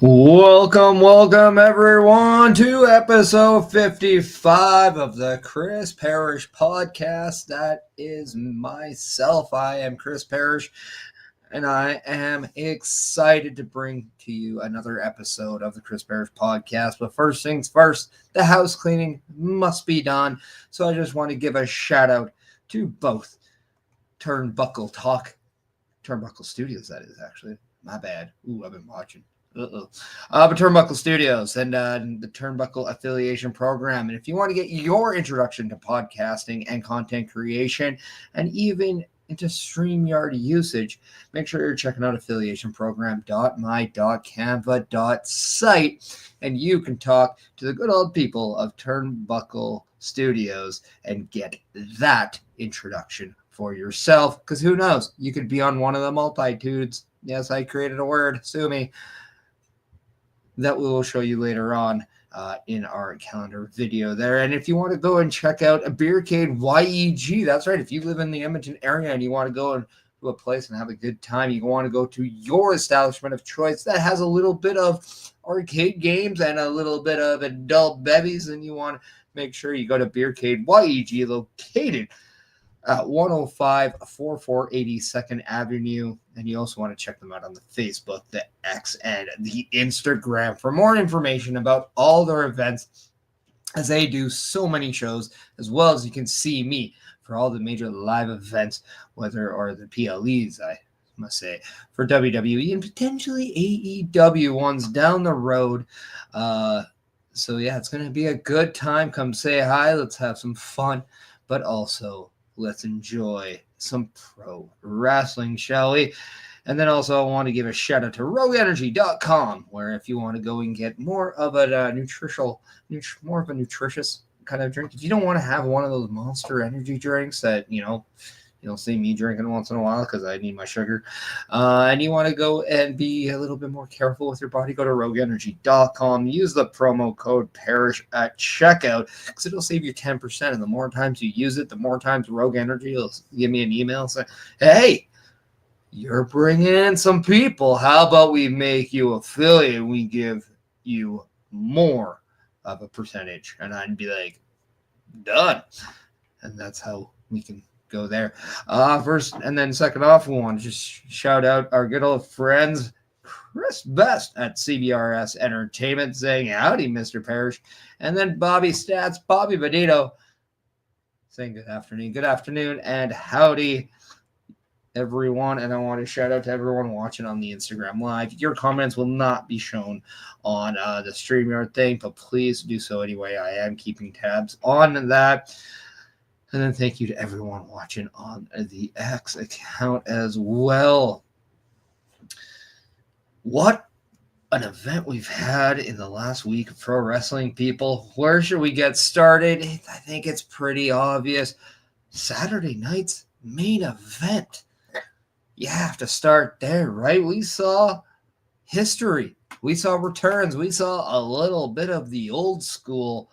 Welcome everyone to episode 55 of the Chris Perish podcast. That is myself. I am Chris Perish, and I am excited to bring to you another episode of the Chris Perish podcast. But first things first, the house cleaning must be done. So I just want to give a shout out to both Turnbuckle Studios, that is actually. My bad. I've been watching. But Turnbuckle Studios and the Turnbuckle Affiliation Program. And if you want to get your introduction to podcasting and content creation and even into StreamYard usage, make sure you're checking out affiliationprogram.my.canva.site, and you can talk to the good old people of Turnbuckle Studios and get that introduction for yourself. Because who knows? You could be on one of the multitudes. Yes, I created a word. Sue me. That we will show you later on in our calendar video there. And if you want to go and check out a beercadewhyte, that's right. If you live in the Edmonton area and you want to go to a place and have a good time, you want to go to your establishment of choice that has a little bit of arcade games and a little bit of adult bevies, and you want to make sure you go to beercadewhyte, located at 105 4482nd Avenue. And you also want to check them out on the Facebook, the X, and the Instagram for more information about all their events, as they do so many shows, as well as you can see me for all the major live events, or the PLEs, I must say, for WWE and potentially AEW ones down the road. So yeah, it's going to be a good time. Come say hi. Let's have some fun, but also let's enjoy some pro wrestling, shall we? And then also I want to give a shout out to rogueenergy.com, where if you want to go and get more of a nutritious kind of drink, if you don't want to have one of those Monster energy drinks that, you'll see me drinking once in a while because I need my sugar, and you want to go and be a little bit more careful with your body, go to rogueenergy.com. Use the promo code PERISH at checkout because it'll save you 10%. And the more times you use it, the more times Rogue Energy will give me an email saying, hey, you're bringing in some people. How about we make you affiliate? We give you more of a percentage. And I'd be like, done. And that's how we can go there. First, and then second off, we want to just shout out our good old friends, Chris Best at CBRS Entertainment, saying howdy, Mr. Perish. And then Bobby Stats, Bobby Benito, saying good afternoon, and howdy, everyone. And I want to shout out to everyone watching on the Instagram Live. Your comments will not be shown on the StreamYard thing, but please do so anyway. I am keeping tabs on that. And then thank you to everyone watching on the X account as well. What an event we've had in the last week of pro wrestling, people. Where should we get started? I think it's pretty obvious. Saturday night's main event. You have to start there, right? We saw history. We saw returns. We saw a little bit of the old school.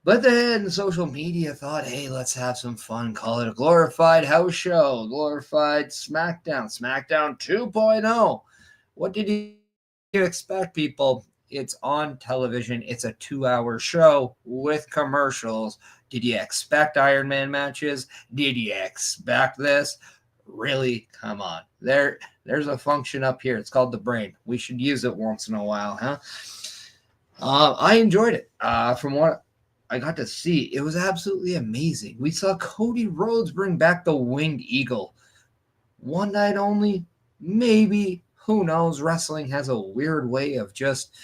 But then social media thought, hey, let's have some fun. Call it a glorified house show, glorified SmackDown 2.0. What did you expect, people? It's on television. It's a 2-hour show with commercials. Did you expect Iron Man matches? Did you expect this? Really? Come on. There's a function up here. It's called the brain. We should use it once in a while, huh? I enjoyed it. From what I got to see, it was absolutely amazing. We saw Cody Rhodes bring back the Winged Eagle. One night only? Maybe. Who knows? Wrestling has a weird way of just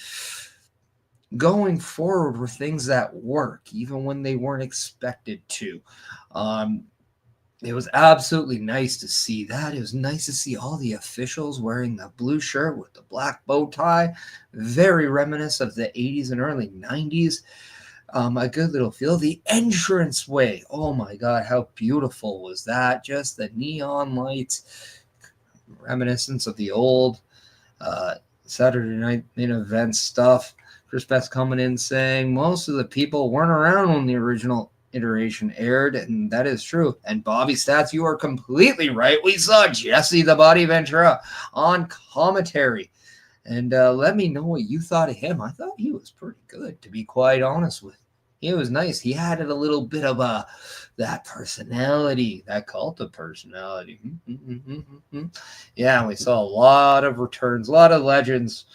going forward with things that work, even when they weren't expected to. It was absolutely nice to see that. It was nice to see all the officials wearing the blue shirt with the black bow tie. Very reminiscent of the 80s and early 90s. A good little feel. The entranceway. Oh my God, how beautiful was that? Just the neon lights, reminiscence of the old Saturday night main event stuff. Chris Best coming in saying most of the people weren't around when the original iteration aired, and that is true. And Bobby Stats, you are completely right. We saw Jesse the Body Ventura on commentary. And let me know what you thought of him. I thought he was pretty good, to be quite honest with you. He was nice. He had a little bit of that personality, that cult of personality. Yeah, we saw a lot of returns, a lot of legends.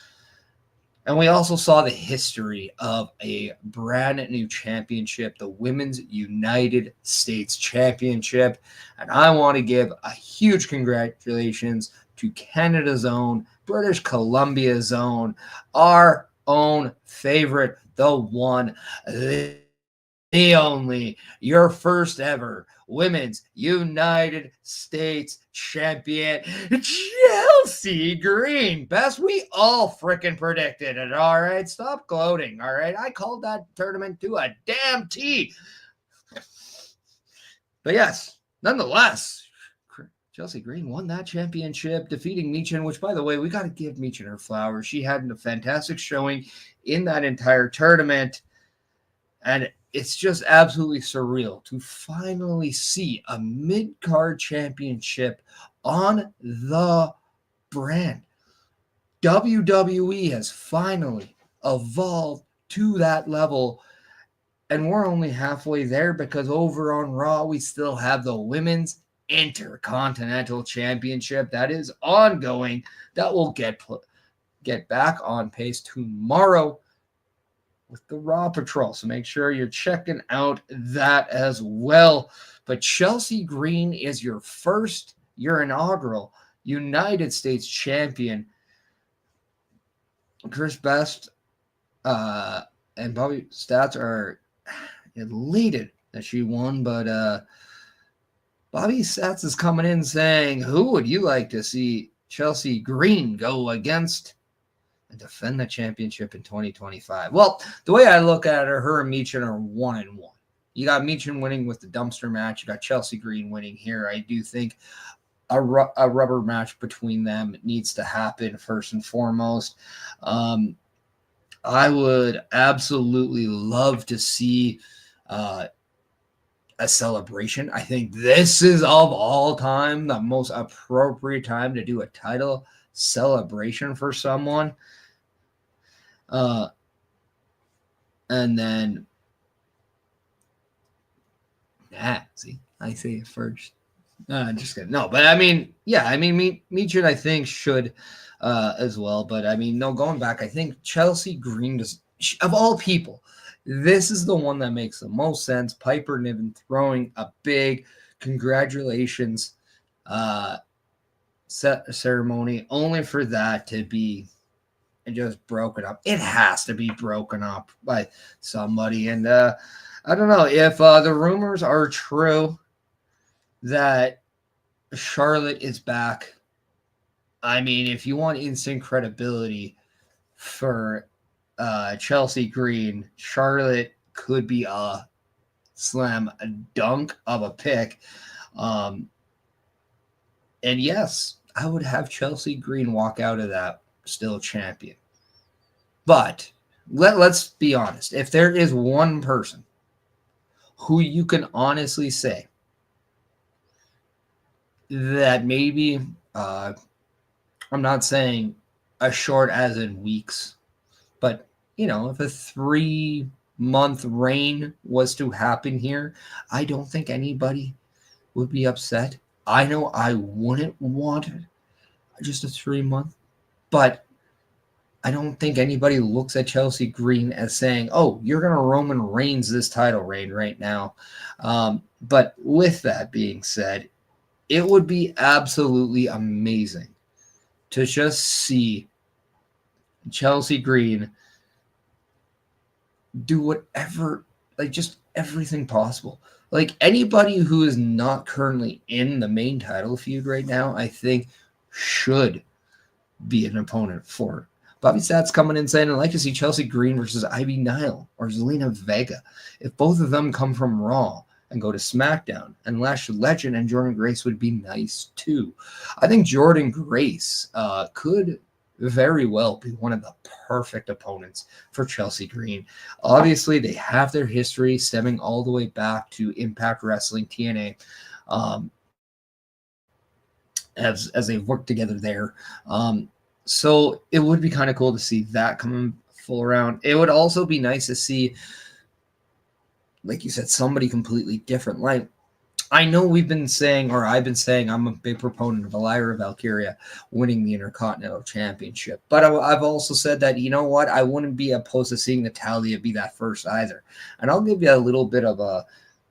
And we also saw the history of a brand new championship, the Women's United States Championship. And I want to give a huge congratulations to Canada's own, British Columbia's own, our own favorite, the one, the only, your first ever Women's United States Champion, Chelsea Green. Best, we all freaking predicted it, all right? Stop gloating, all right? I called that tournament to a damn T. But yes, nonetheless, Chelsea Green won that championship, defeating Meechin, which, by the way, we got to give Meechin her flowers. She had a fantastic showing in that entire tournament. And it's just absolutely surreal to finally see a mid-card championship on the brand. WWE has finally evolved to that level, and we're only halfway there because over on Raw, we still have the Women's Intercontinental Championship that is ongoing. That will get back on pace tomorrow with the Raw Patrol. So make sure you're checking out that as well. But Chelsea Green is your inaugural United States champion. Chris Best and Bobby Stats are elated that she won, but Bobby Stats is coming in saying, who would you like to see Chelsea Green go against and defend the championship in 2025? Well, the way I look at her and Meechin are 1-1. You got Meechin winning with the dumpster match. You got Chelsea Green winning here. I do think a rubber match between them needs to happen first and foremost. I would absolutely love to see a celebration. I think this is of all time the most appropriate time to do a title celebration for someone. And then, see, I say it first. Just kidding. No, but I mean, yeah, I mean, Meechin, I think, should as well. But I mean, no, going back, I think Chelsea Green, of all people, this is the one that makes the most sense. Piper Niven throwing a big congratulations ceremony, only for that to be just broken up. It has to be broken up by somebody. And I don't know if the rumors are true that Charlotte is back. I mean, if you want instant credibility for Chelsea Green, Charlotte could be a slam dunk of a pick. And yes, I would have Chelsea Green walk out of that still champion. But let's be honest. If there is one person who you can honestly say that maybe, I'm not saying a short as in weeks, but, if a 3-month reign was to happen here, I don't think anybody would be upset. I know I wouldn't want it, just a 3-month, but I don't think anybody looks at Chelsea Green as saying, oh, you're going to Roman Reigns this title reign right now. But with that being said, it would be absolutely amazing to just see Chelsea Green do whatever, just everything possible. Anybody who is not currently in the main title feud right now, I think should be an opponent for her. Bobby Stats coming in saying, I'd like to see Chelsea Green versus Ivy Nile or Zelina Vega. If both of them come from Raw and go to SmackDown, and Lash Legend and Jordynne Grace would be nice too. I think Jordynne Grace could very well be one of the perfect opponents for Chelsea Green. Obviously, they have their history stemming all the way back to Impact Wrestling, TNA, as they work together there. So it would be kind of cool to see that coming full around. It would also be nice to see, like you said, somebody completely different. Like, I know we've been saying, or I've been saying, I'm a big proponent of Lyra Valkyria winning the Intercontinental Championship. But I've also said that, you know what, I wouldn't be opposed to seeing Natalya be that first either. And I'll give you a little bit of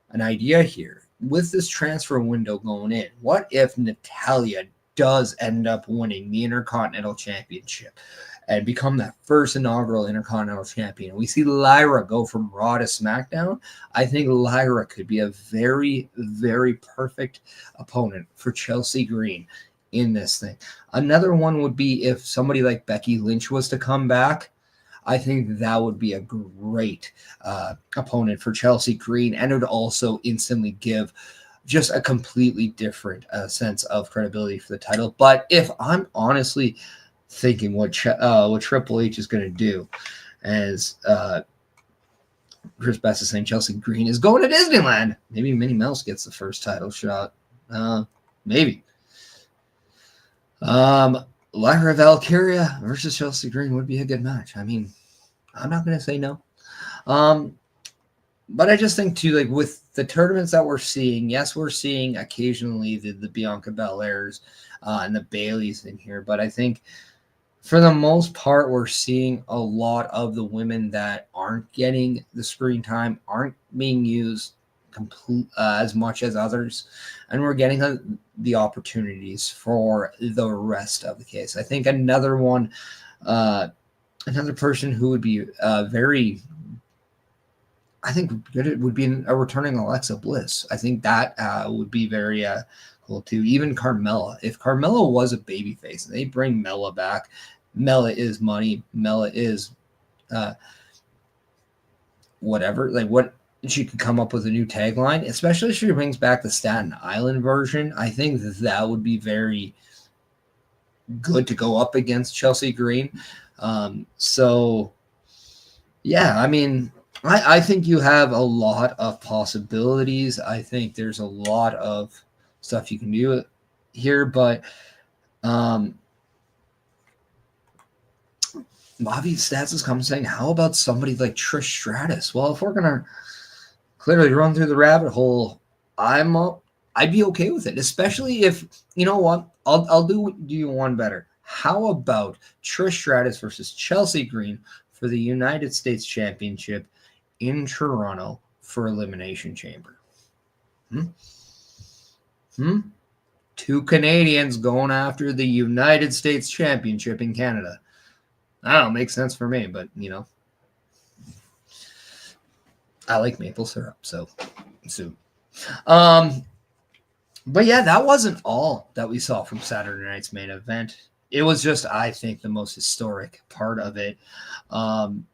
an idea here. With this transfer window going in, what if Natalya does end up winning the Intercontinental Championship and become that first inaugural Intercontinental Champion? We see Lyra go from Raw to SmackDown. I think Lyra could be a very, very perfect opponent for Chelsea Green in this thing. Another one would be if somebody like Becky Lynch was to come back. I think that would be a great opponent for Chelsea Green, and it would also instantly give just a completely different sense of credibility for the title. But if I'm honestly thinking what Triple H is going to do, as Chris Best is saying, Chelsea Green is going to Disneyland. Maybe Minnie Mouse gets the first title shot. Maybe. Lyra Valkyria versus Chelsea Green would be a good match. I mean, I'm not going to say no. But I just think, too, like with the tournaments that we're seeing, yes, we're seeing occasionally the Bianca Belairs and the Baileys in here. But I think for the most part, we're seeing a lot of the women that aren't getting the screen time, aren't being used as much as others. And we're getting the opportunities for the rest of the case. I think another one, another person who would be very, I think good would be a returning Alexa Bliss. I think that would be very cool too. Even Carmella. If Carmella was a babyface and they bring Mella back, Mella is money. Mella is whatever. Like what she could come up with a new tagline, especially if she brings back the Staten Island version. I think that would be very good to go up against Chelsea Green. So yeah, I mean, I think you have a lot of possibilities. I think there's a lot of stuff you can do here, but Bobby Stats is coming saying, how about somebody like Trish Stratus? Well, if we're gonna clearly run through the rabbit hole, I'd be okay with it, especially if, you know what, I'll do you one better. How about Trish Stratus versus Chelsea Green for the United States Championship in Toronto for Elimination Chamber? Two Canadians going after the United States Championship in Canada. That don't make sense for me, but, you know, I like maple syrup, so soon. But yeah, that wasn't all that we saw from Saturday night's main event. It was just, I think, the most historic part of it. And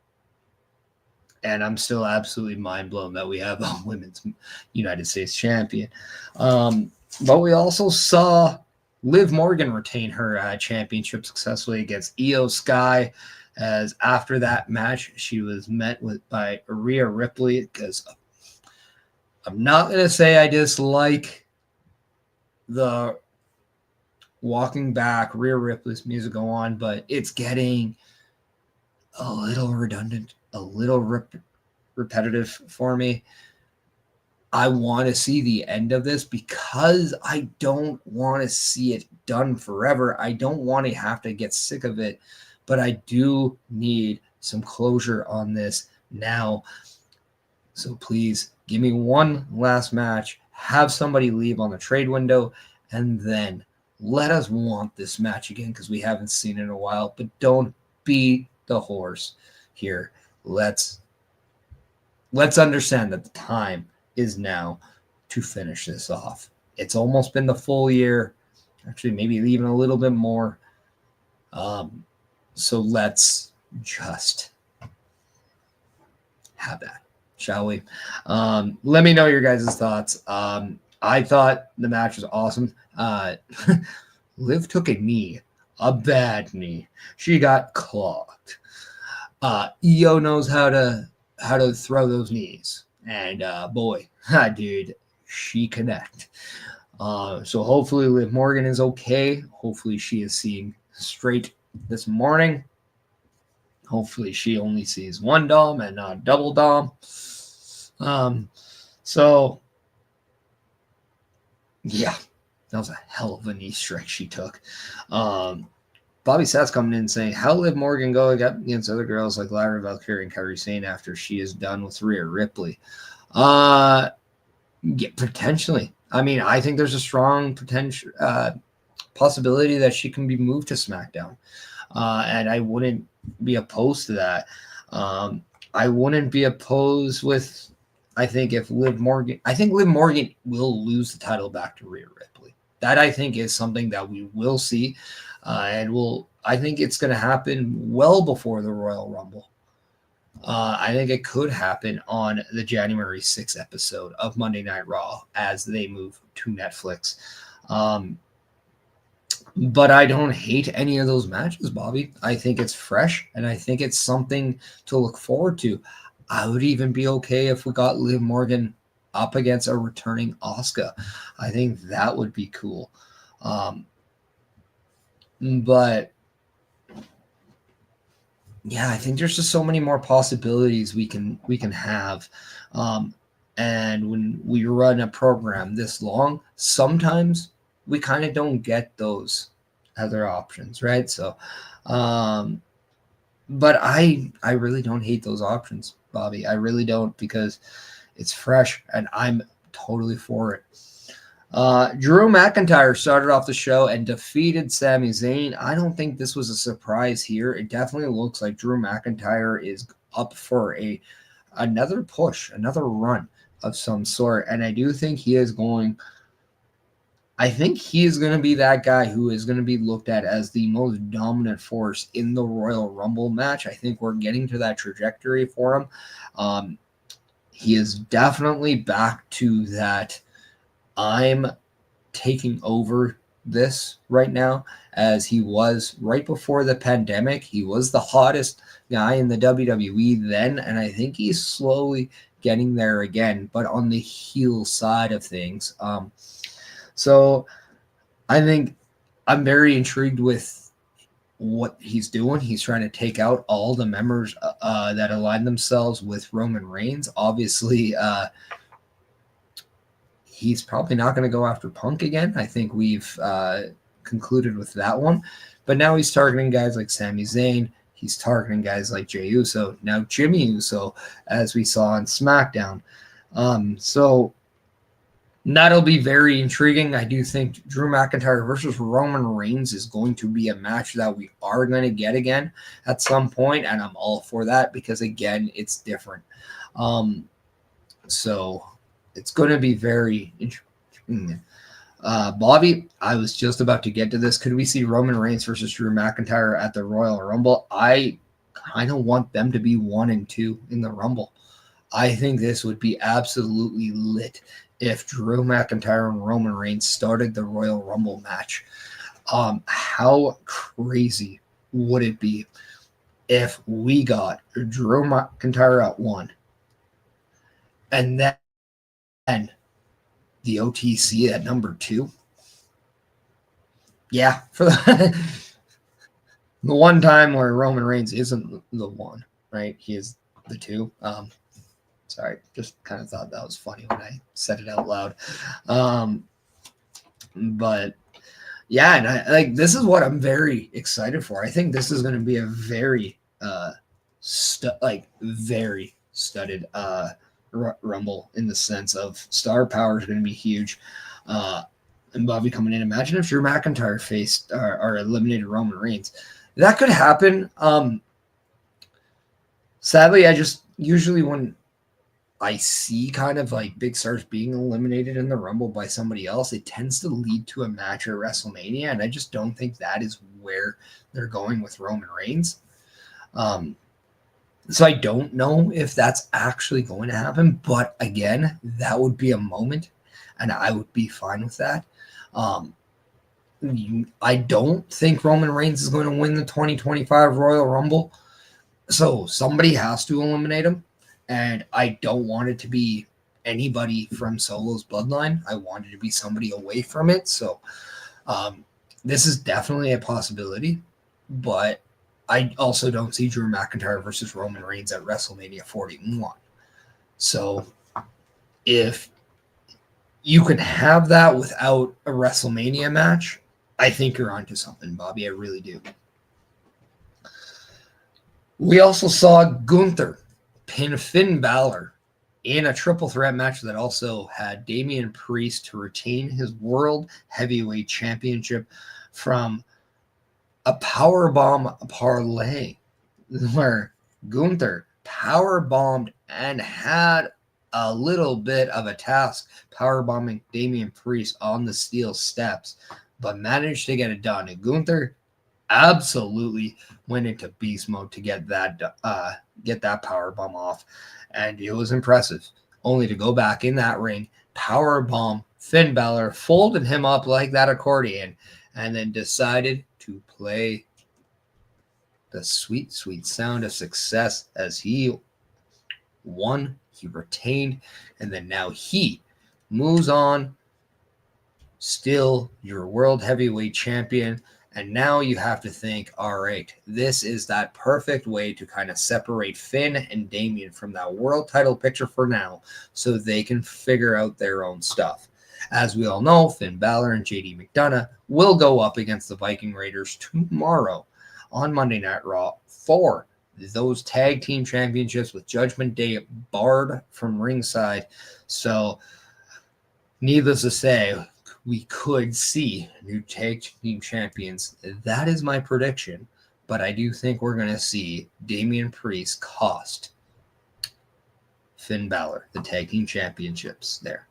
I'm still absolutely mind blown that we have a women's United States champion. But we also saw Liv Morgan retain her championship successfully against Io Sky, as after that match, she was met by Rhea Ripley, because I'm not going to say I dislike the walking back Rhea Ripley's music go on, but it's getting a little redundant, a little repetitive for me. I want to see the end of this because I don't want to see it done forever. I don't want to have to get sick of it, but I do need some closure on this now. So please give me one last match, have somebody leave on the trade window, and then let us want this match again because we haven't seen it in a while. But don't beat the horse here. Let's understand that the time is now to finish this off. It's almost been the full year, actually maybe even a little bit more. So let's just have that, shall we? Let me know your guys' thoughts. I thought the match was awesome. Liv took a knee, a bad knee. She got clogged. Io knows how to throw those knees. And boy, dude, she connect. So hopefully Liv Morgan is okay. Hopefully she is seeing straight this morning. Hopefully she only sees one Dom and not double Dom. So yeah, that was a hell of a knee strike she took. Bobby Sass coming in saying, how Liv Morgan go against other girls like Lyra Valkyrie and Kairi Sane after she is done with Rhea Ripley? Yeah, potentially. I mean, I think there's a strong potential possibility that she can be moved to SmackDown. And I wouldn't be opposed to that. I wouldn't be opposed with, I think Liv Morgan will lose the title back to Rhea Ripley. That I think is something that we will see. I think it's going to happen well before the Royal Rumble. I think it could happen on the January 6th episode of Monday Night Raw as they move to Netflix. But I don't hate any of those matches, Bobby. I think it's fresh, and I think it's something to look forward to. I would even be okay if we got Liv Morgan up against a returning Asuka. I think that would be cool. But yeah, I think there's just so many more possibilities we can have. And when we run a program this long, sometimes we kind of don't get those other options, right? So, but I really don't hate those options, Bobby. I really don't, because it's fresh and I'm totally for it. Drew McIntyre started off the show and defeated Sami Zayn. I don't think this was a surprise here. It definitely looks like Drew McIntyre is up for another push, another run of some sort. And I do think he is going to be that guy who is going to be looked at as the most dominant force in the Royal Rumble match. I think we're getting to that trajectory for him. He is definitely back to that. I'm taking over this right now, as he was right before the pandemic. He was the hottest guy in the WWE then, and I think he's slowly getting there again, but on the heel side of things. So I think I'm very intrigued with what he's doing. He's trying to take out all the members that align themselves with Roman Reigns. Obviously, he's probably not going to go after Punk again. I think we've concluded with that one. But now he's targeting guys like Sami Zayn. He's targeting guys like Jey Uso. Now Jimmy Uso, as we saw on SmackDown. So that'll be very intriguing. I do think Drew McIntyre versus Roman Reigns is going to be a match that we are going to get again at some point, and I'm all for that because, again, it's different. So it's going to be very interesting. Bobby, I was just about to get to this. Could we see Roman Reigns versus Drew McIntyre at the Royal Rumble? I kind of want them to be 1 and 2 in the Rumble. I think this would be absolutely lit if Drew McIntyre and Roman Reigns started the Royal Rumble match. How crazy would it be if we got Drew McIntyre at 1 and then the OTC at number 2? Yeah, for the one time where Roman Reigns isn't the 1, right? He is the 2. Sorry, just kind of thought that was funny when I said it out loud. But yeah, and this is what I'm very excited for. I think this is going to be a very very studded Rumble, in the sense of star power is going to be huge. And Bobby coming in. Imagine if Drew McIntyre faced or eliminated Roman Reigns. That could happen. Sadly, I just usually, when I see kind of like big stars being eliminated in the Rumble by somebody else, it tends to lead to a match at WrestleMania, and I just don't think that is where they're going with Roman Reigns. So I don't know if that's actually going to happen, but again, that would be a moment, and I would be fine with that. I don't think Roman Reigns is going to win the 2025 Royal Rumble, so somebody has to eliminate him. And I don't want it to be anybody from Solo's bloodline. I want it to be somebody away from it. So this is definitely a possibility. but I also don't see Drew McIntyre versus Roman Reigns at WrestleMania 41. So if you can have that without a WrestleMania match, I think you're onto something, Bobby. I really do. We also saw Gunther pin Finn Balor in a triple threat match that also had Damian Priest to retain his World Heavyweight Championship from a powerbomb parlay where Gunther powerbombed and had a little bit of a task powerbombing Damian Priest on the steel steps, but managed to get it done. And Gunther absolutely went into beast mode to get that powerbomb off, and it was impressive. Only to go back in that ring, powerbomb Finn Balor, folded him up like that accordion, and then decided to play the sweet, sweet sound of success as he won, he retained, and then now he moves on, still your World Heavyweight Champion. And now you have to think, all right, this is that perfect way to kind of separate Finn and Damian from that world title picture for now so they can figure out their own stuff. As we all know, Finn Balor and JD McDonough will go up against the Viking Raiders tomorrow on Monday Night Raw for those tag team championships with Judgment Day barred from ringside. So, needless to say, we could see new tag team champions. That is my prediction. But I do think we're going to see Damian Priest cost Finn Balor the tag team championships there.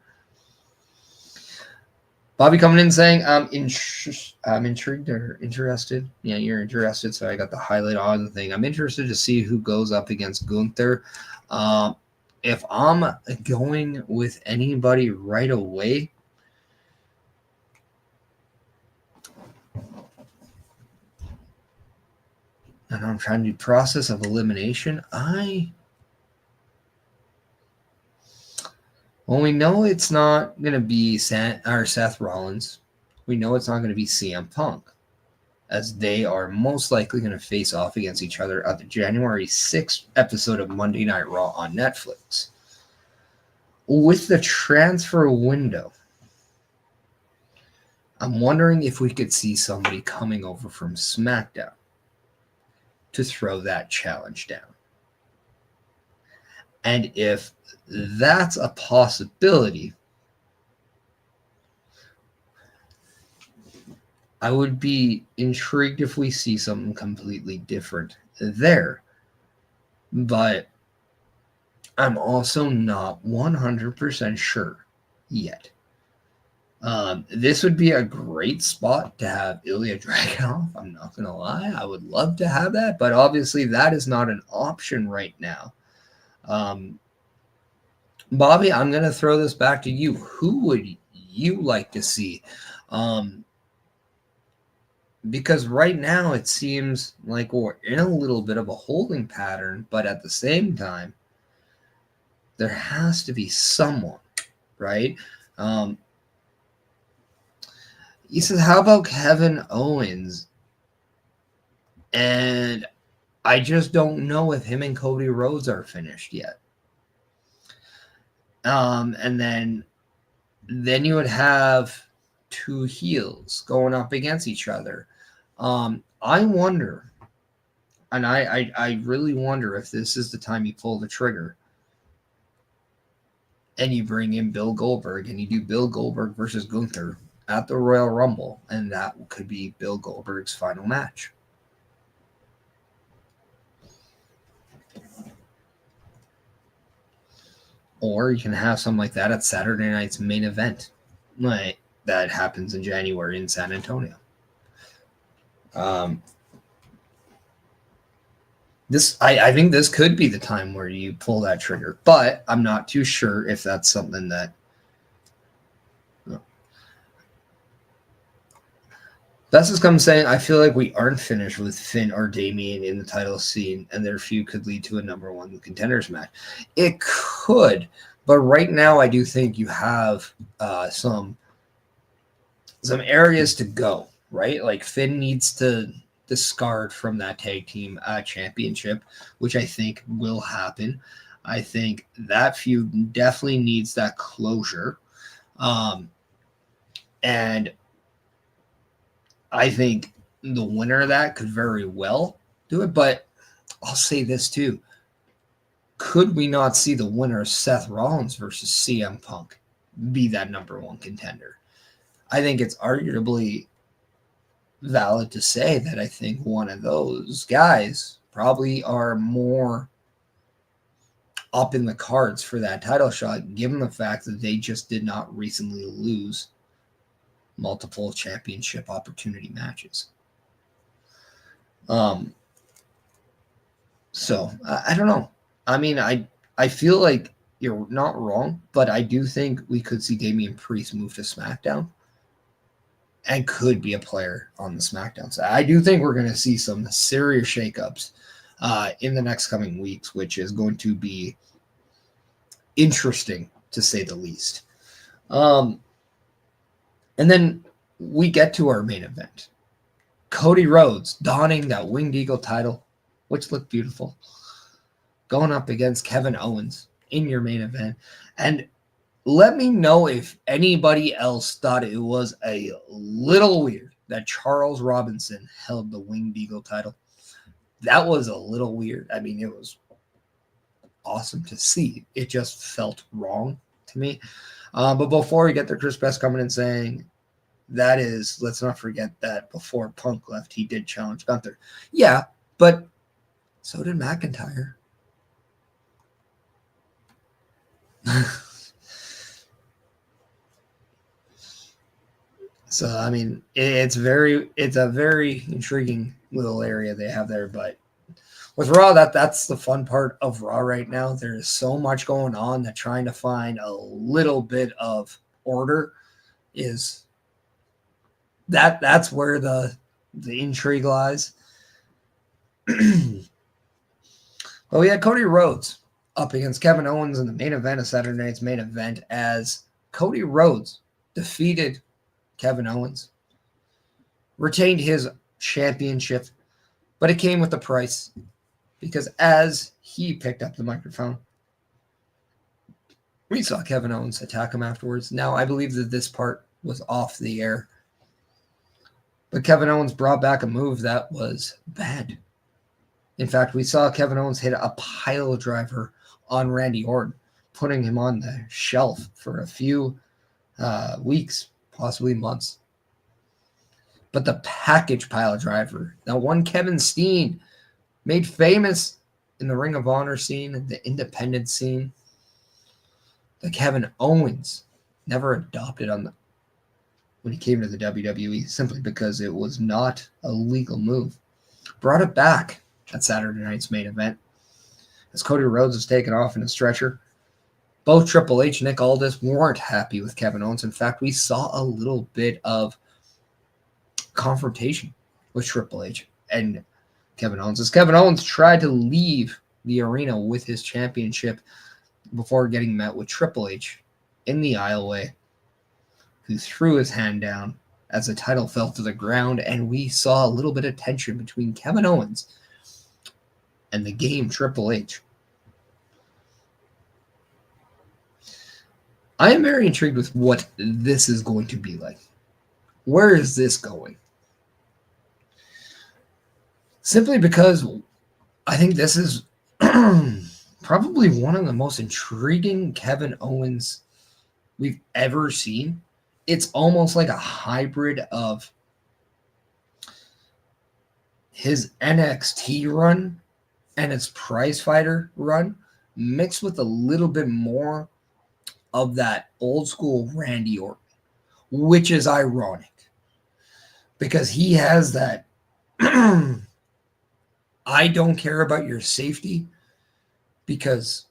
Bobby coming in saying, I'm intrigued or interested. Yeah, you're interested. So I got the highlight on the thing. I'm interested to see who goes up against Gunther. If I'm going with anybody right away, and I'm trying to do process of elimination, we know it's not going to be Seth Rollins. We know it's not going to be CM Punk, as they are most likely going to face off against each other at the January 6th episode of Monday Night Raw on Netflix. With the transfer window, I'm wondering if we could see somebody coming over from SmackDown to throw that challenge down. And if that's a possibility, I would be intrigued if we see something completely different there. But I'm also not 100% sure yet. This would be a great spot to have Ilya Dragunov. I'm not going to lie. I would love to have that, but obviously that is not an option right now. Bobby, I'm going to throw this back to you. Who would you like to see? Because right now it seems like we're in a little bit of a holding pattern, but at the same time, there has to be someone, right? He says, how about Kevin Owens? And I just don't know if him and Cody Rhodes are finished yet. And then you would have two heels going up against each other. I wonder, and I really wonder if this is the time you pull the trigger and you bring in Bill Goldberg and you do Bill Goldberg versus Gunther at the Royal Rumble, and that could be Bill Goldberg's final match. Or you can have something like that at Saturday night's main event, like that happens in January in San Antonio. I think this could be the time where you pull that trigger, but I'm not too sure if that's something that. That's just come saying, I feel like we aren't finished with Finn or Damian in the title scene, and their feud could lead to a number one contenders match. It could, but right now I do think you have some areas to go, right? Like Finn needs to discard from that tag team championship, which I think will happen. I think that feud definitely needs that closure. And I think the winner of that could very well do it. But I'll say this too. Could we not see the winner of Seth Rollins versus CM Punk be that number one contender? I think it's arguably valid to say that I think one of those guys probably are more up in the cards for that title shot, given the fact that they just did not recently lose multiple championship opportunity matches. So I don't know. I mean, I feel like you're not wrong, but I do think we could see Damian Priest move to SmackDown and could be a player on the SmackDown side. I do think we're going to see some serious shakeups in the next coming weeks, which is going to be interesting to say the least. And then we get to our main event. Cody Rhodes donning that Winged Eagle title, which looked beautiful, going up against Kevin Owens in your main event. And let me know if anybody else thought it was a little weird that Charles Robinson held the Winged Eagle title. That was a little weird. I mean, it was awesome to see. It just felt wrong to me. But before we get there, Chris Best coming and saying, that is, let's not forget that before Punk left, he did challenge Gunther. Yeah, but so did McIntyre. So, I mean, it's a very intriguing little area they have there. But with Raw, that's the fun part of Raw right now. There's so much going on that trying to find a little bit of order is that's where the intrigue lies. But we had Cody Rhodes up against Kevin Owens in the main event of Saturday night's main event, as Cody Rhodes defeated Kevin Owens, retained his championship, but it came with a price, because as he picked up the microphone, we saw Kevin Owens attack him afterwards. Now, I believe that this part was off the air, but Kevin Owens brought back a move that was bad. In fact, we saw Kevin Owens hit a pile driver on Randy Orton, putting him on the shelf for a few weeks, possibly months. But the package pile driver, that one Kevin Steen made famous in the Ring of Honor scene and the independent scene, the Kevin Owens never adopted when he came to the WWE, simply because it was not a legal move. Brought it back at Saturday night's main event, as Cody Rhodes was taken off in a stretcher. Both Triple H and Nick Aldis weren't happy with Kevin Owens. In fact, we saw a little bit of confrontation with Triple H and Kevin Owens, as Kevin Owens tried to leave the arena with his championship before getting met with Triple H in the aisleway, who threw his hand down as the title fell to the ground, and we saw a little bit of tension between Kevin Owens and the game Triple H. I am very intrigued with what this is going to be like. Where is this going? Simply because I think this is probably one of the most intriguing Kevin Owens we've ever seen. It's almost like a hybrid of his NXT run and his prize fighter run, mixed with a little bit more of that old school Randy Orton, which is ironic because he has that I don't care about your safety, because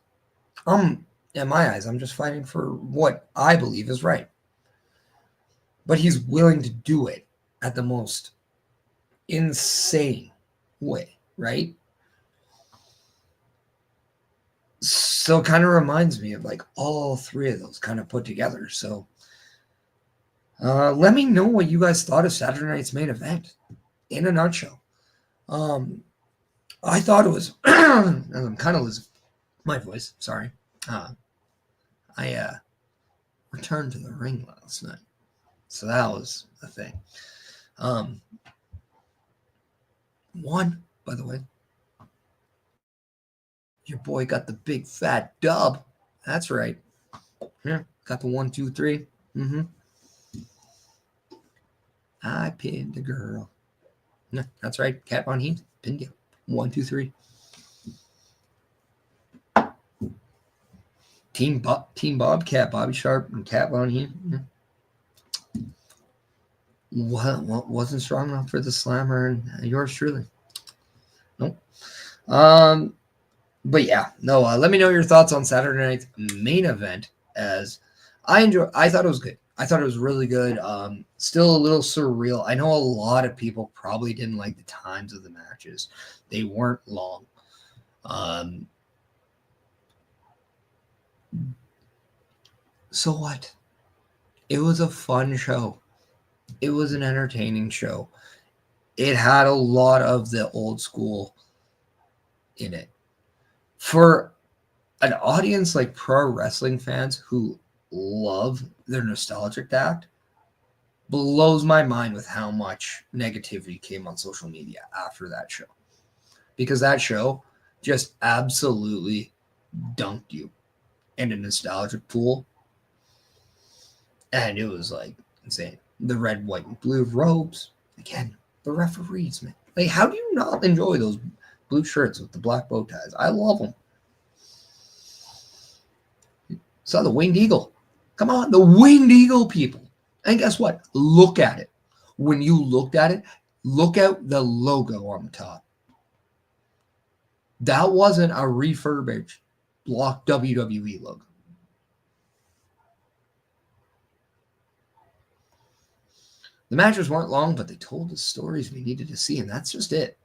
in my eyes, I'm just fighting for what I believe is right. But he's willing to do it at the most insane way, right? So it kind of reminds me of like all three of those kind of put together. So let me know what you guys thought of Saturday night's main event in a nutshell. I thought it was, and I'm kind of losing my voice, sorry. I returned to the ring last night, so that was a thing. One, by the way, your boy got the big fat dub. That's right. Yeah, got the 1, 2, 3. I pinned the girl. No, that's right. Cat Von Heat pinned you. 1, 2, 3. Team Bobcat, Bobby Sharp, and Cat Von Heat. What wasn't strong enough for the Slammer and yours truly. Nope. But yeah, no. Let me know your thoughts on Saturday night's main event. As I thought it was good. I thought it was really good. Still a little surreal. I know a lot of people probably didn't like the times of the matches. They weren't long. So what? It was a fun show. It was an entertaining show. It had a lot of the old school in it. For an audience like pro wrestling fans who love their nostalgic act, blows my mind with how much negativity came on social media after that show. Because that show just absolutely dunked you in a nostalgic pool. And it was like insane. The red, white, and blue robes. Again, the referees, man. Like, how do you not enjoy those blue shirts with the black bow ties? I love them. Saw the Winged Eagle. Come on, the Winged Eagle, people. And guess what? Look at it. When you looked at it, look at the logo on the top. That wasn't a refurbished block WWE logo. The matches weren't long, but they told the stories we needed to see, and that's just it.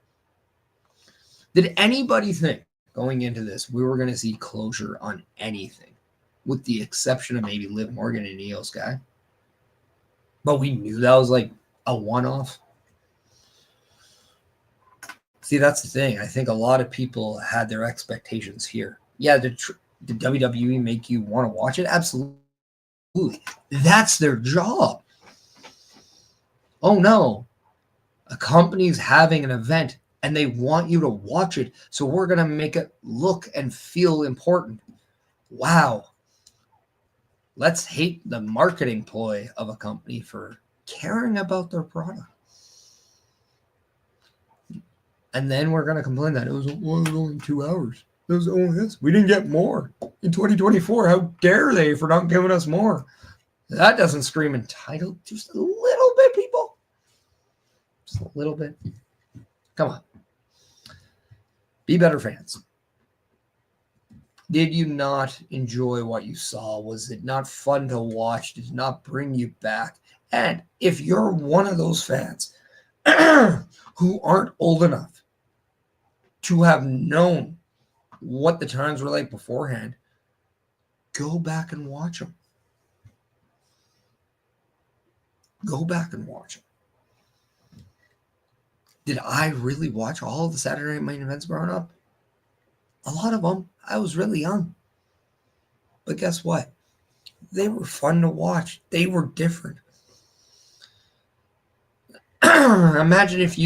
Did anybody think going into this we were going to see closure on anything, with the exception of maybe Liv Morgan and Io Sky? But we knew that was like a one-off. See, that's the thing. I think a lot of people had their expectations here. Yeah, did WWE make you want to watch it? Absolutely. That's their job. Oh no, a company's having an event and they want you to watch it, so we're going to make it look and feel important. Wow. Let's hate the marketing ploy of a company for caring about their product. And then we're going to complain that it was only 2 hours. It was only this. We didn't get more in 2024. How dare they for not giving us more? That doesn't scream entitled. Just a little bit, people. Just a little bit. Come on. Be better fans. Did you not enjoy what you saw? Was it not fun to watch? Did it not bring you back? And if you're one of those fans who aren't old enough to have known what the times were like beforehand, go back and watch them. Go back and watch them. Did I really watch all of the Saturday Night main events growing up? A lot of them. I was really young. But guess what? They were fun to watch. They were different. Imagine if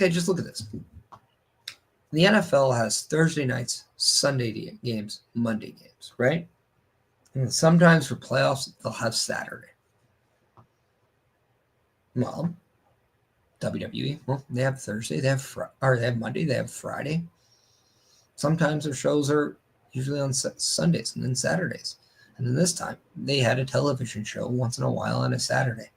just look at this. The NFL has Thursday nights, Sunday games, Monday games, right? And sometimes for playoffs, they'll have Saturday. Well, WWE, they have Thursday, they have Monday, they have Friday. Sometimes their shows are usually on Sundays and then Saturdays. And then this time, they had a television show once in a while on a Saturday.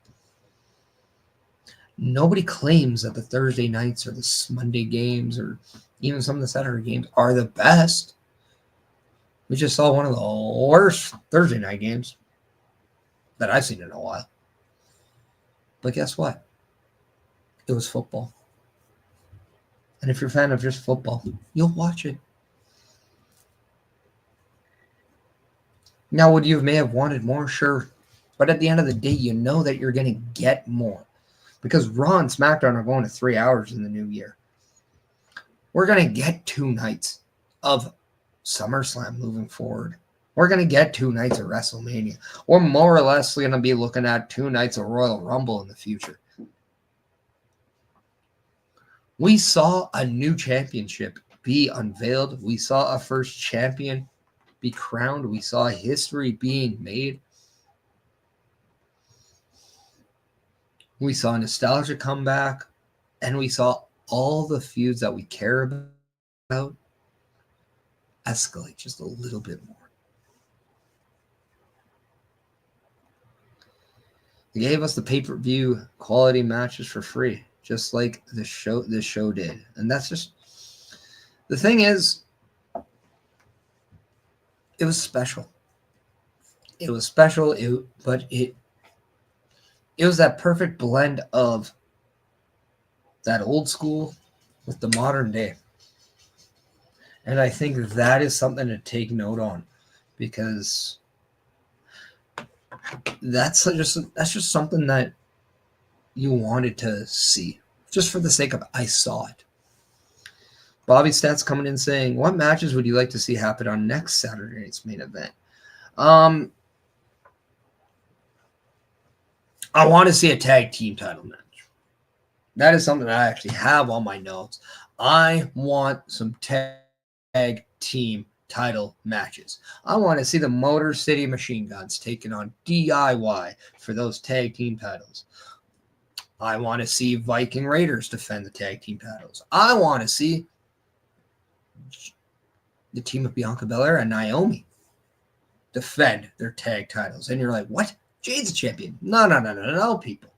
Nobody claims that the Thursday nights or the Monday games or even some of the Saturday games are the best. We just saw one of the worst Thursday night games that I've seen in a while. But guess what? It was football. And if you're a fan of just football, you'll watch it. Now, would you may have wanted more? Sure. But at the end of the day, you know that you're going to get more. Because Raw and SmackDown are going to 3 hours in the new year. We're going to get 2 nights of SummerSlam moving forward. We're going to get 2 nights of WrestleMania. We're more or less going to be looking at 2 nights of Royal Rumble in the future. We saw a new championship be unveiled. We saw a first champion be crowned. We saw history being made. We saw nostalgia come back. And we saw all the feuds that we care about escalate just a little bit more. They gave us the pay-per-view quality matches for free, just like this show did. And that's just the thing is, it was special. It was special, but it was that perfect blend of that old school with the modern day. And I think that is something to take note on, because that's just something that you wanted to see, just for the sake of I saw it. Bobby Stats coming in saying, what matches would you like to see happen on next Saturday night's main event? I want to see a tag team title match. That is something that I actually have on my notes. I want some tag team title matches. I want to see the Motor City Machine Guns taking on DIY for those tag team titles. I want to see Viking Raiders defend the tag team titles. I want to see the team of Bianca Belair and Naomi defend their tag titles. And you're like, what? Jade's a champion. No, people.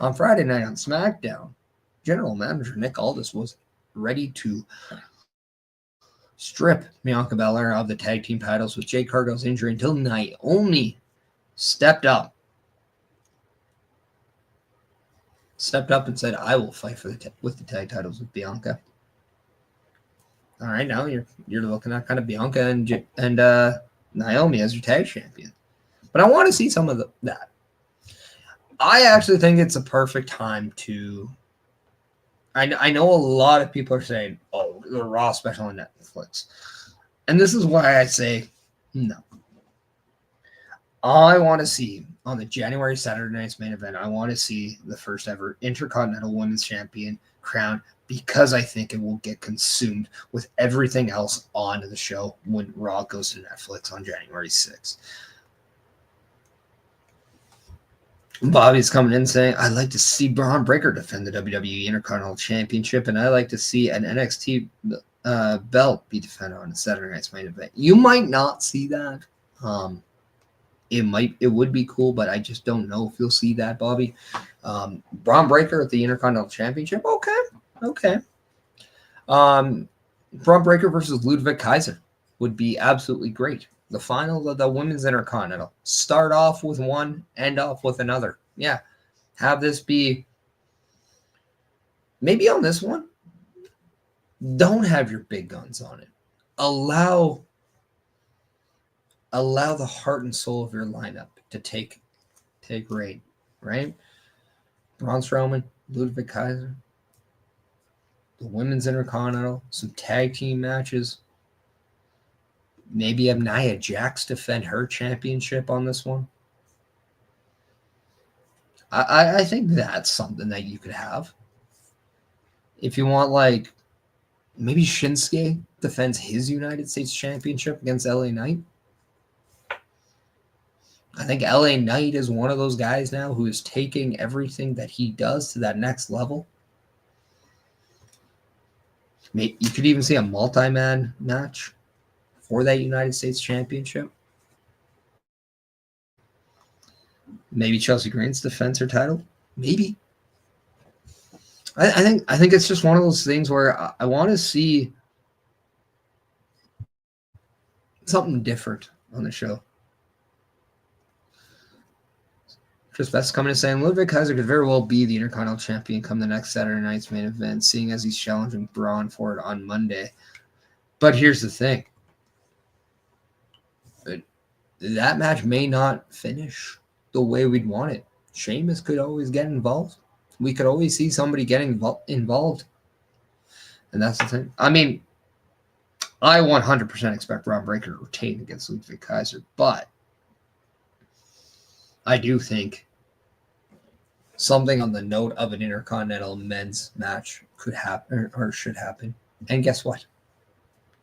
On Friday night on SmackDown, General Manager Nick Aldis was ready to strip Bianca Belair of the tag team titles with Jade Cargill's injury until Naomi stepped up and said, I will fight for with the tag titles with Bianca. All right, now you're looking at kind of Bianca and Naomi as your tag champion. But I want to see some of that. I actually think it's a perfect time to. I know a lot of people are saying, oh, the Raw special on Netflix. And this is why I say no. I want to see on the January Saturday night's main event, I want to see the first ever Intercontinental Women's Champion crown, because I think it will get consumed with everything else on the show when Raw goes to Netflix on January 6th. Bobby's coming in saying, I'd like to see Braun Breaker defend the WWE Intercontinental Championship, and I'd like to see an NXT belt be defended on a Saturday night's main event. You might not see that. It would be cool, but I just don't know if you'll see that, Bobby. Braun Breaker at the Intercontinental Championship, okay. Braun Breaker versus Ludwig Kaiser would be absolutely great. The final of the Women's Intercontinental. Start off with one, end off with another. Yeah. Have this be, maybe on this one, don't have your big guns on it. Allow the heart and soul of your lineup to take reign, right? Braun Strowman, Ludwig Kaiser, the Women's Intercontinental, some tag team matches. Maybe have Nia Jax defend her championship on this one. I think that's something that you could have. If you want, like, maybe Shinsuke defends his United States Championship against LA Knight. I think LA Knight is one of those guys now who is taking everything that he does to that next level. You could even see a multi-man match for that United States Championship. Maybe Chelsea Green's defends her title. Maybe. I think it's just one of those things where I want to see something different on the show. Chris Best coming and saying Ludwig Kaiser could very well be the Intercontinental Champion come the next Saturday night's main event, seeing as he's challenging Braun for it on Monday. But here's the thing. That match may not finish the way we'd want it. Sheamus could always get involved. We could always see somebody getting involved. And that's the thing. I mean, I 100% expect Rob Breaker to retain against Ludwig Kaiser, but I do think something on the note of an Intercontinental men's match could happen or should happen. And guess what?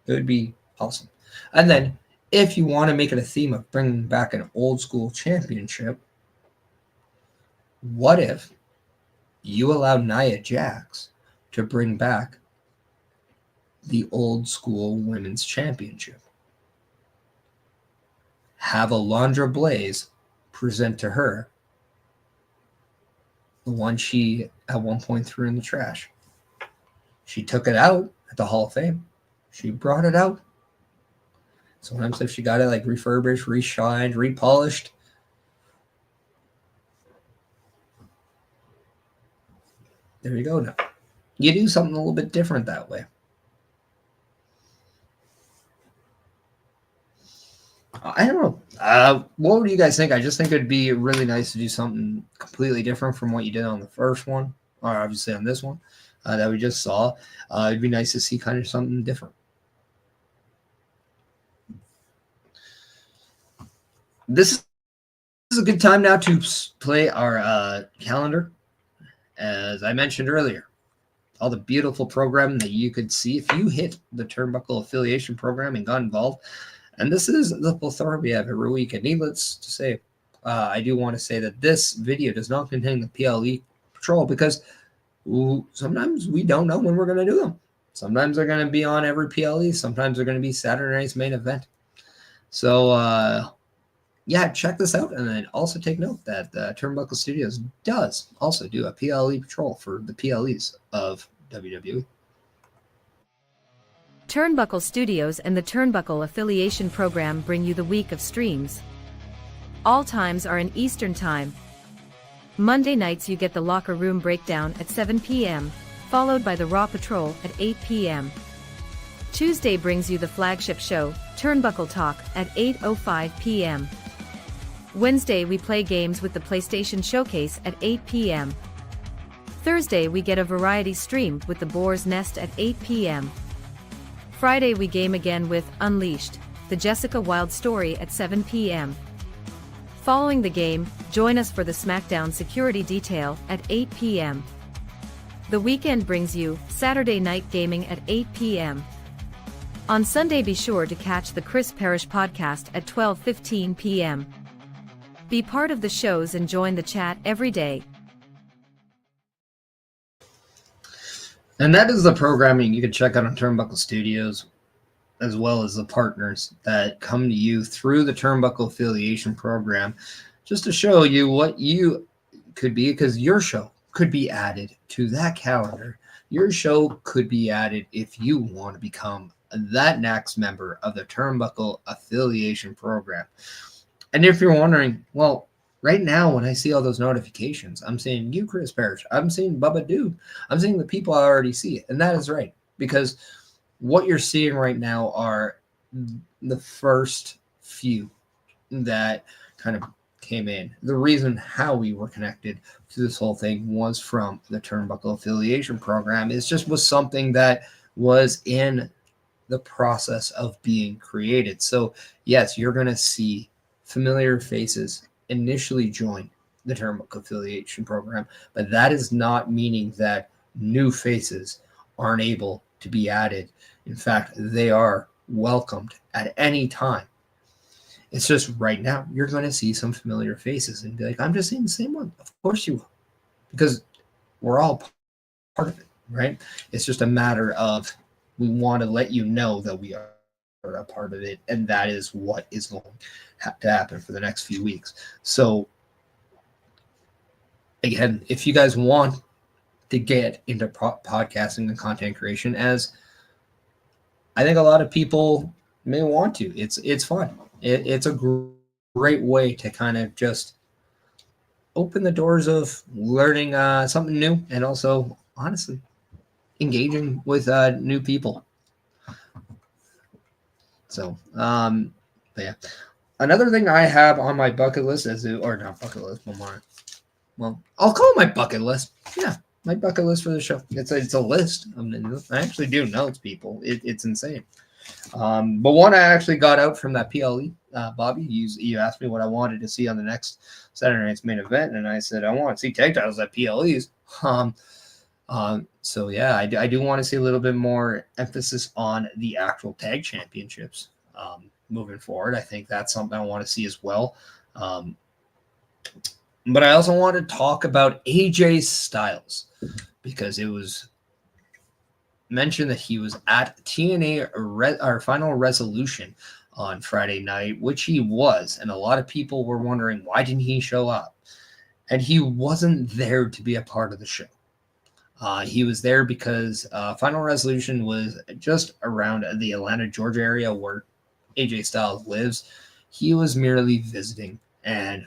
It would be awesome. And then if you want to make it a theme of bringing back an old school championship, what if you allow Nia Jax to bring back the old school women's championship? Have Alundra Blaze present to her the one she at one point threw in the trash. She took it out at the Hall of Fame. She brought it out. Sometimes if she got it like refurbished, reshined, repolished, there you go now. You do something a little bit different that way. I don't know. What would you guys think? I just think it'd be really nice to do something completely different from what you did on the first one, or obviously on this one that we just saw. It'd be nice to see kind of something different. This is a good time now to play our calendar. As I mentioned earlier, all the beautiful programming that you could see if you hit the Turnbuckle affiliation program and got involved. And this is the plethora we have every week. And needless to say, I do want to say that this video does not contain the PLE Patrol because sometimes we don't know when we're going to do them. Sometimes they're going to be on every PLE. Sometimes they're going to be Saturday night's main event. So, yeah, check this out. And then also take note that Turnbuckle Studios does also do a PLE Patrol for the PLEs of WWE. Turnbuckle Studios and the Turnbuckle Affiliation Program bring you the week of streams. All times are in Eastern Time. Monday nights you get the Locker Room Breakdown at 7 p.m., followed by the Raw Patrol at 8 p.m. Tuesday brings you the flagship show, Turnbuckle Talk, at 8:05 p.m. Wednesday we play games with the PlayStation Showcase at 8 p.m. Thursday we get a variety stream with the Boar's Nest at 8 p.m. Friday we game again with Unleashed, the Jessica Wilde story at 7 p.m. Following the game, join us for the SmackDown Security Detail at 8 p.m. The weekend brings you Saturday Night Gaming at 8 p.m. On Sunday be sure to catch the Chris Perish podcast at 12:15 p.m. Be part of the shows and join the chat every day. And that is the programming you can check out on Turnbuckle Studios, as well as the partners that come to you through the Turnbuckle Affiliation Program, just to show you what you could be, because your show could be added to that calendar. Your show could be added if you want to become that next member of the Turnbuckle Affiliation Program. And if you're wondering, well, right now, when I see all those notifications, I'm seeing you, Chris Perish. I'm seeing Bubba Dude. I'm seeing the people I already see. And that is right. Because what you're seeing right now are the first few that kind of came in. The reason how we were connected to this whole thing was from the Turnbuckle Affiliation Program. It just was something that was in the process of being created. So, yes, you're going to see familiar faces initially join the Turnbuckle Affiliation Program, but that is not meaning that new faces aren't able to be added. In fact, they are welcomed at any time. It's just right now you're going to see some familiar faces and be like, I'm just seeing the same one. Of course you will, because we're all part of it, right? It's just a matter of we want to let you know that we are a part of it, and that is what is going to happen for the next few weeks. So again, if you guys want to get into podcasting and content creation, as I think a lot of people may want to, it's fun. It's a great way to kind of just open the doors of learning something new, and also honestly engaging with new people. So, but yeah, Another thing I have on my bucket list or not bucket list, well, I'll call it my bucket list. Yeah, my bucket list for the show. It's a list. I actually do notes, people. It's insane. But one I actually got out from that PLE. Bobby, you asked me what I wanted to see on the next Saturday night's main event, and I said I want to see tag titles at PLEs. So yeah, I do want to see a little bit more emphasis on the actual tag championships moving forward. I think that's something I want to see as well. But I also want to talk about AJ Styles because it was mentioned that he was at TNA Final Resolution on Friday night, which he was, and a lot of people were wondering why didn't he show up, and he wasn't there to be a part of the show. He was there because Final Resolution was just around the Atlanta, Georgia area where AJ Styles lives. He was merely visiting, and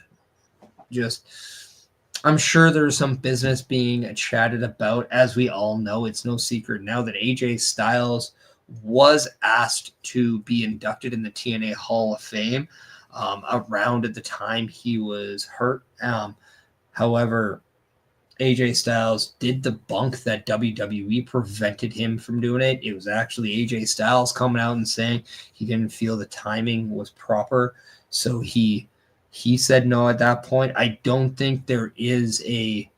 I'm sure there's some business being chatted about. As we all know, it's no secret now that AJ Styles was asked to be inducted in the TNA Hall of Fame around at the time he was hurt. However, AJ Styles did debunk that WWE prevented him from doing it. It was actually AJ Styles coming out and saying he didn't feel the timing was proper. So he said no at that point. I don't think there is I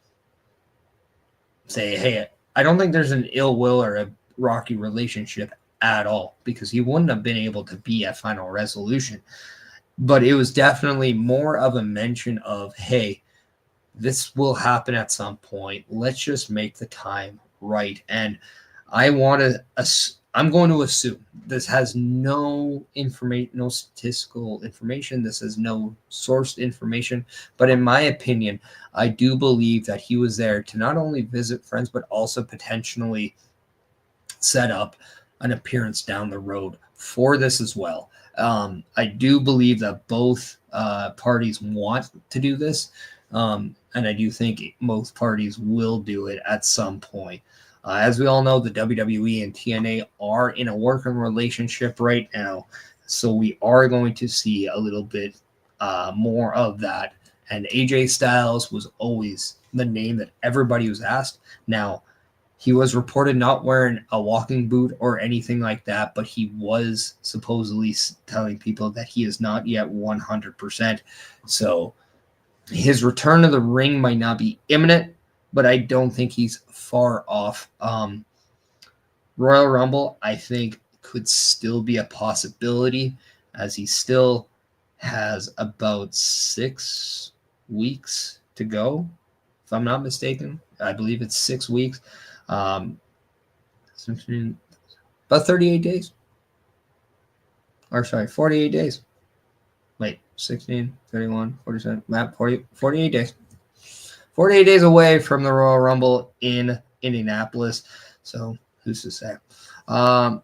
don't think there's an ill will or a rocky relationship at all, because he wouldn't have been able to be at Final Resolution. But it was definitely more of a mention of, hey, this will happen at some point. Let's just make the time right. And I'm going to assume this has no information, no statistical information. This has no sourced information. But in my opinion, I do believe that he was there to not only visit friends, but also potentially set up an appearance down the road for this as well. I do believe that both parties want to do this. And I do think most parties will do it at some point. As we all know, the WWE and TNA are in a working relationship right now. So we are going to see a little bit more of that. And AJ Styles was always the name that everybody was asked. Now, he was reported not wearing a walking boot or anything like that, but he was supposedly telling people that he is not yet 100%. So his return to the ring might not be imminent, but I don't think he's far off. Royal Rumble, I think, could still be a possibility, as he still has about 6 weeks to go, if I'm not mistaken. I believe it's 6 weeks. About 38 days. Or sorry, 48 days. Wait, 16, 31, 47, 48 days. 48 days away from the Royal Rumble in Indianapolis. So who's to say? Bobby,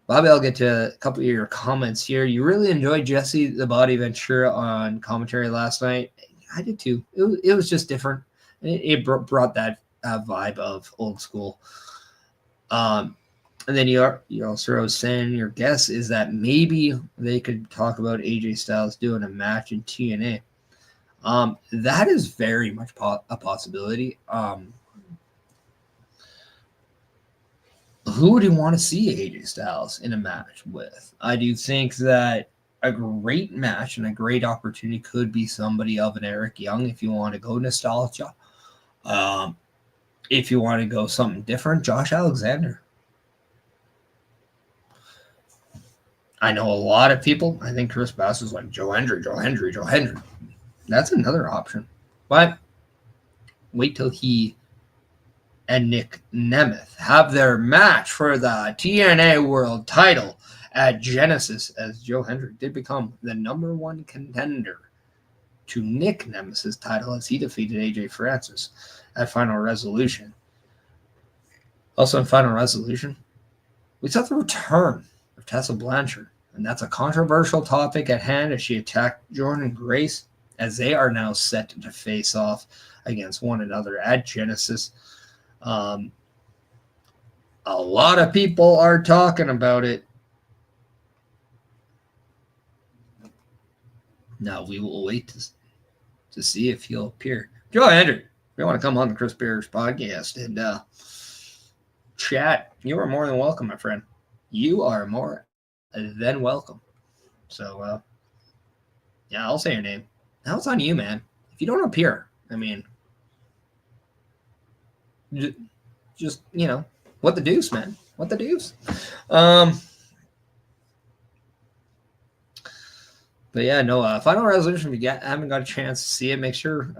I'll get to a couple of your comments here. You really enjoyed Jesse the Body Ventura on commentary last night. I did too. It was just different. It brought that vibe of old school. And then you also saying your guess is that maybe they could talk about AJ Styles doing a match in TNA. That is very much a possibility. Who would you want to see AJ Styles in a match with? I do think that a great match and a great opportunity could be somebody of an Eric Young if you want to go nostalgia. If you want to go something different, Josh Alexander. I know a lot of people. I think Chris Bass is like Joe Hendry. That's another option. But wait till he and Nick Nemeth have their match for the TNA World title at Genesis, as Joe Hendry did become the number one contender to Nick Nemeth's title as he defeated AJ Francis at Final Resolution. Also in Final Resolution, we saw the return of Tessa Blanchard, and that's a controversial topic at hand as she attacked Jordynne Grace, as they are now set to face off against one another at Genesis. A lot of people are talking about it. Now we will wait to see if he'll appear. Joe Andrew, if you want to come on the Chris Perish podcast and chat, you are more than welcome, my friend. You are more than welcome. So, yeah, I'll say your name. Now it's on you, man. If you don't appear, I mean, just, what the deuce, man? What the deuce? But yeah, no, Final Resolution, if you haven't got a chance to see it, make sure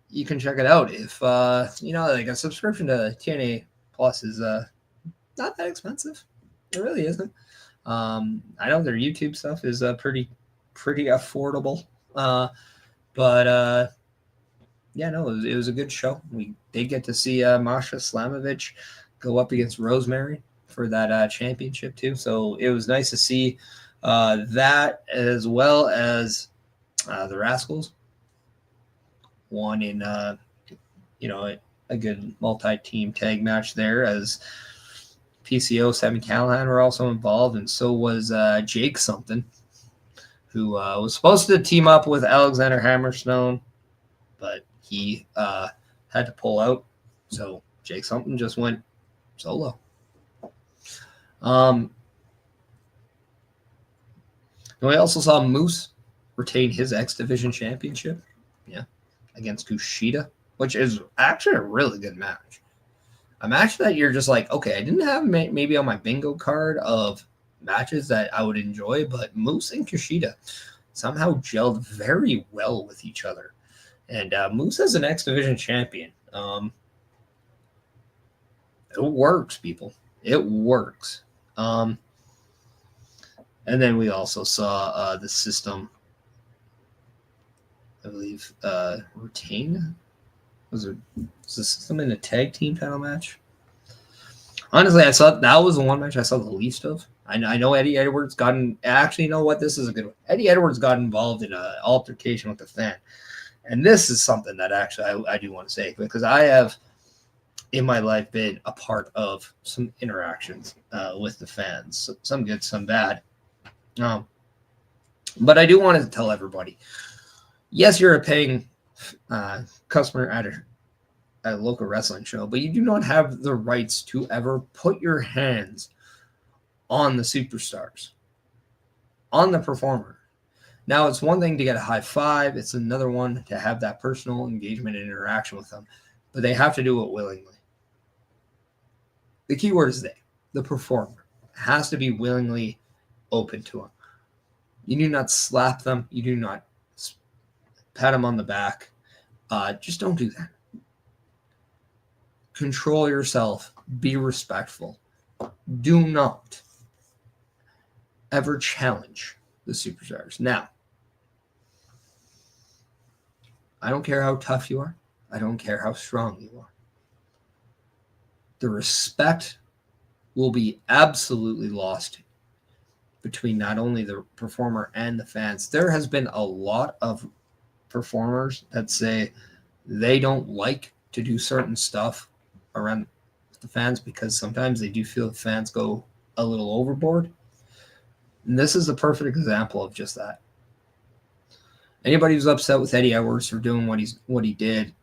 you can check it out. If, like a subscription to TNA Plus is not that expensive. It really isn't. I know their YouTube stuff is pretty affordable. But yeah, no, it was a good show. We did get to see Masha Slamovich go up against Rosemary for that championship too. So it was nice to see that, as well as the Rascals won in a good multi-team tag match there, as PCO, Sammy Callahan were also involved, and so was Jake something, who was supposed to team up with Alexander Hammerstone, but he had to pull out. So Jake something just went solo. We also saw Moose retain his X Division championship, against Kushida, which is actually a really good match. A match that you're just like, okay, I didn't have maybe on my bingo card of matches that I would enjoy, but Moose and Kushida somehow gelled very well with each other. And Moose as an X Division champion, it works, people. It works. And then we also saw the System, I believe, retain. Was the System in a tag team title match? Honestly, I saw that was the one match I saw the least of. I know Eddie Edwards actually, you know what? This is a good one. Eddie Edwards got involved in an altercation with the fan. And this is something that actually I do want to say, because I have in my life been a part of some interactions with the fans, some good, some bad. But I do want to tell everybody, yes, you're a paying customer at a local wrestling show, but you do not have the rights to ever put your hands on the superstars, on the performer. Now, it's one thing to get a high five. It's another one to have that personal engagement and interaction with them, but they have to do it willingly. The key word is they. The performer has to be willingly open to them. You do not slap them. You do not pat them on the back. Just don't do that. Control yourself. Be respectful. Do not ever challenge the superstars. Now, I don't care how tough you are. I don't care how strong you are. The respect will be absolutely lost between not only the performer and the fans. There has been a lot of performers that say they don't like to do certain stuff around the fans because sometimes they do feel the fans go a little overboard. And this is a perfect example of just that. Anybody who's upset with Eddie Edwards for doing what he did,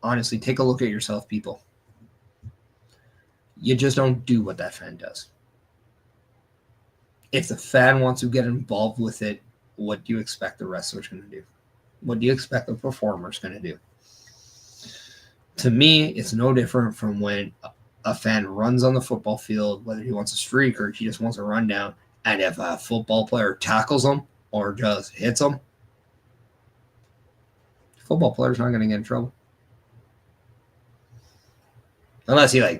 honestly, take a look at yourself, people. You just don't do what that fan does. If the fan wants to get involved with it, what do you expect the wrestler's going to do? What do you expect the performer's going to do? To me, it's no different from when a fan runs on the football field, whether he wants a streak or he just wants a rundown, and if a football player tackles him or just hits him, the football player's not going to get in trouble. Unless he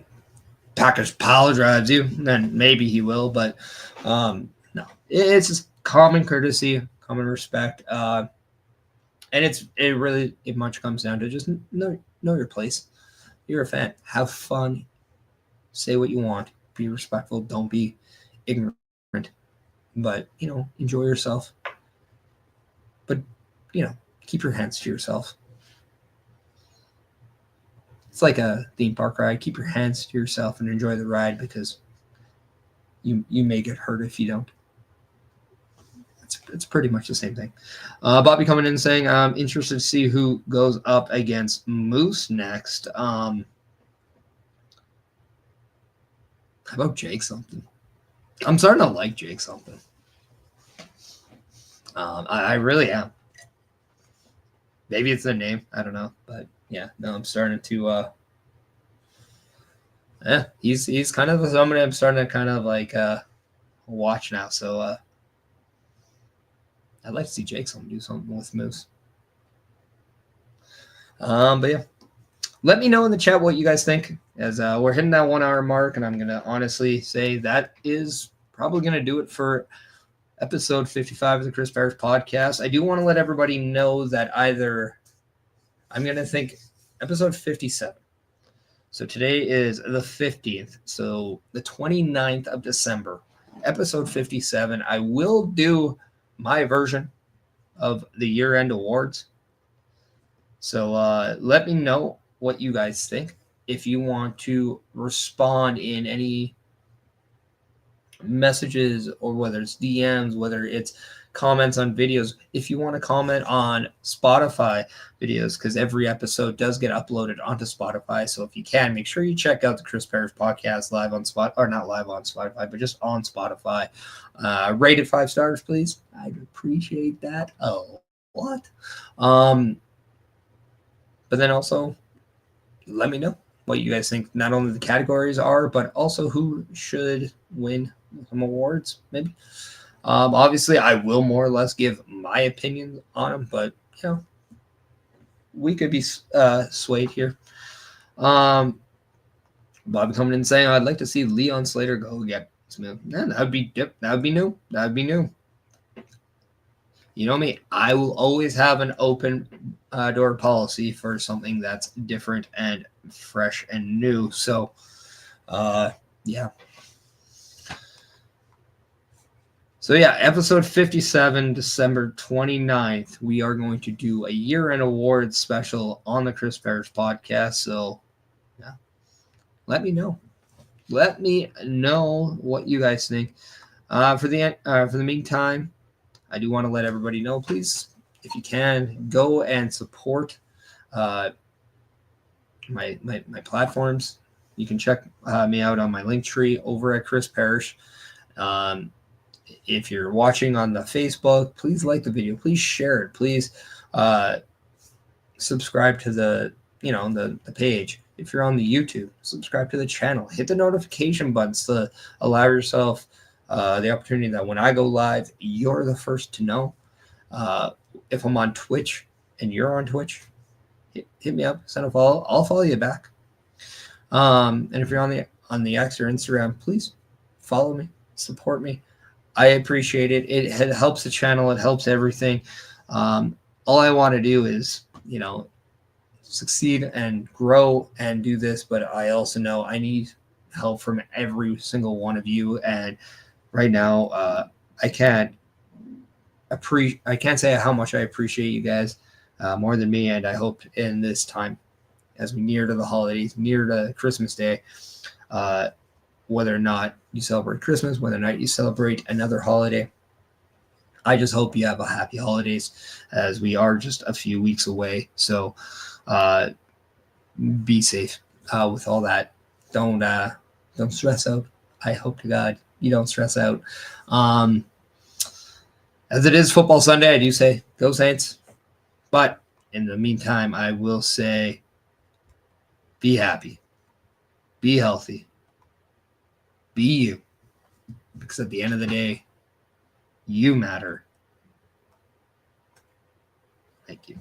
package power drives you, then maybe he will, but no. It's just common courtesy, common respect. And it much comes down to just know your place. You're a fan. Have fun. Say what you want. Be respectful. Don't be ignorant. But, enjoy yourself. But, keep your hands to yourself. It's like a theme park ride. Keep your hands to yourself and enjoy the ride, because you may get hurt if you don't. it's pretty much the same thing. Bobby coming in saying, I'm interested to see who goes up against Moose next. How about Jake something? I'm starting to like Jake something. I really am. Maybe it's the name. I don't know. But yeah, no, I'm starting to he's kind of somebody I'm starting to kind of like watch now. So I'd like to see Jake do something with Moose. But yeah, let me know in the chat what you guys think, as we're hitting that 1 hour mark, and I'm gonna honestly say that is probably gonna do it for episode 55 of the Chris Perish podcast. I do want to let everybody know that either I'm gonna think episode 57. So today is the 15th. So the 29th of December, episode 57, I will do my version of the year-end awards. So let me know what you guys think. If you want to respond in any messages, or whether it's DMs, whether it's comments on videos, if you want to comment on Spotify videos, because every episode does get uploaded onto Spotify. So if you can, make sure you check out the Chris Perish podcast live on Spotify, or not live on Spotify, but just on Spotify. Rate it 5 stars, please. I'd appreciate that a lot. But then also let me know what you guys think not only the categories are, but also who should win some awards, maybe. Obviously, I will more or less give my opinion on them, but you know, we could be swayed here. Bobby coming in saying, I'd like to see Leon Slater go again. Smooth. Yeah, that would be new. That would be new. You know me, I will always have an open door policy for something that's different and fresh and new. So, yeah. So, yeah, episode 57, December 29th, we are going to do a year-end awards special on the Chris Perish podcast. So, yeah, let me know. Let me know what you guys think. For the meantime, I do want to let everybody know, please, if you can, go and support my platforms. You can check me out on my link tree over at Chris Perish. If you're watching on the Facebook, please like the video. Please share it. Please subscribe to the page. If you're on the YouTube, subscribe to the channel. Hit the notification buttons to allow yourself the opportunity that when I go live, you're the first to know. If I'm on Twitch and you're on Twitch, hit me up, send a follow. I'll follow you back. And if you're on the X or Instagram, please follow me, support me. I appreciate it. It helps the channel. It helps everything. All I want to do is, succeed and grow and do this, but I also know I need help from every single one of you. And right now, I can't say how much I appreciate you guys more than me. And I hope in this time, as we near to the holidays, near to Christmas Day, whether or not you celebrate Christmas, whether or not you celebrate another holiday, I just hope you have a happy holidays, as we are just a few weeks away. So be safe with all that. Don't stress out. I hope to God you don't stress out. As it is football Sunday, I do say go Saints. But in the meantime, I will say be happy, be healthy, be you. Because at the end of the day, you matter. Thank you.